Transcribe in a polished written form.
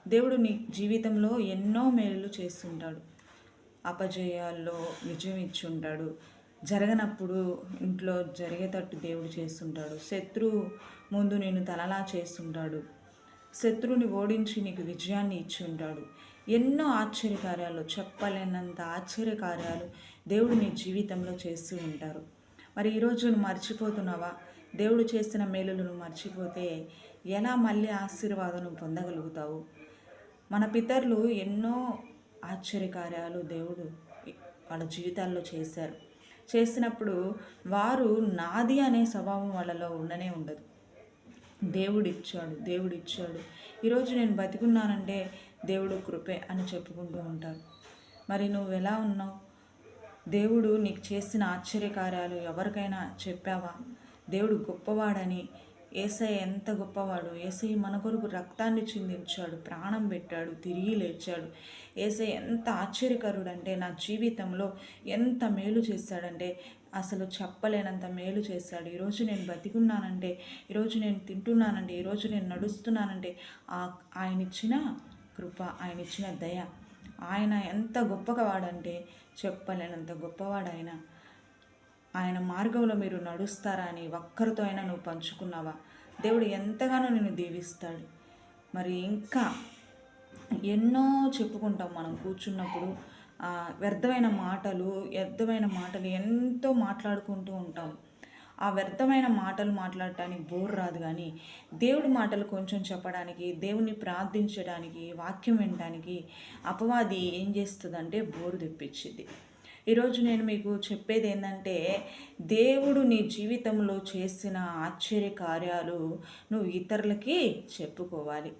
దేవుడు నీ జీవితంలో ఎన్నో మేలులు చేస్తుంటాడు. అపజయాల్లో విజయం ఇచ్చుంటాడు. జరగనప్పుడు ఇంట్లో జరిగేటట్టు దేవుడు చేస్తుంటాడు. శత్రువు ముందు నేను తలలా చేస్తుంటాడు. శత్రువుని ఓడించి నీకు విజయాన్ని ఇచ్చి ఉంటాడు. ఎన్నో ఆశ్చర్యకార్యాలు, చెప్పలేనంత ఆశ్చర్యకార్యాలు దేవుడు నీ జీవితంలో చేస్తూ ఉంటారు. మరి ఈరోజు నువ్వు మర్చిపోతున్నావా? దేవుడు చేసిన మేలులు నువ్వు మర్చిపోతే ఎలా మళ్ళీ ఆశీర్వాదం పొందగలుగుతావు? మన పితరులు ఎన్నో ఆశ్చర్యకార్యాలు దేవుడు వాళ్ళ జీవితాల్లో చేశారు. చేసినప్పుడు వారు నాది అనే స్వభావం వాళ్ళలో ఉండనే ఉండదు. దేవుడిచ్చాడు. ఈరోజు నేను బతికున్నానంటే దేవుడు కృపే అని చెప్పుకుంటూ ఉంటారు. మరి నువ్వు ఎలా ఉన్నావు? దేవుడు నీకు చేసిన ఆశ్చర్యకార్యాలు ఎవరికైనా చెప్పావా? దేవుడు గొప్పవాడని. యేసయ్య ఎంత గొప్పవాడు! యేసయ్య మన కొరకు రక్తాన్ని చిందించాడు, ప్రాణం పెట్టాడు, తిరిగి లేచాడు. యేసయ్య ఎంత ఆశ్చర్యకరుడంటే, నా జీవితంలో ఎంత మేలు చేశాడంటే అసలు చెప్పలేనంత మేలు చేశాడు. ఈరోజు నేను బతికున్నానంటే, ఈరోజు నేను తింటున్నానంటే, ఈరోజు నేను నడుస్తున్నానంటే ఆయన ఇచ్చిన కృప, ఆయన ఇచ్చిన దయ. ఆయన ఎంత గొప్పవాడంటే చెప్పలేనంత గొప్పవాడు ఆయన. ఆయన మార్గంలో మీరు నడుస్తారా అని ఒక్కరితో అయినా నువ్వు పంచుకున్నావా? దేవుడు ఎంతగానో నిన్ను దీవిస్తాడు. మరి ఇంకా ఎన్నో చెప్పుకుంటాం మనం కూర్చున్నప్పుడు. వ్యర్థమైన మాటలు ఎంతో మాట్లాడుకుంటూ ఉంటాం. ఆ వ్యర్థమైన మాటలు మాట్లాడటానికి బోర్ రాదు, కానీ దేవుడి మాటలు కొంచెం చెప్పడానికి, దేవుణ్ణి ప్రార్థించడానికి, వాక్యం వినడానికి అపవాది ఏం చేస్తుందంటే బోరు తెప్పించింది. ఈరోజు నేను మీకు చెప్పేది ఏంటంటే, దేవుడు నీ జీవితంలో చేసిన ఆశ్చర్య కార్యాలు నువ్వు ఇతరులకి చెప్పుకోవాలి.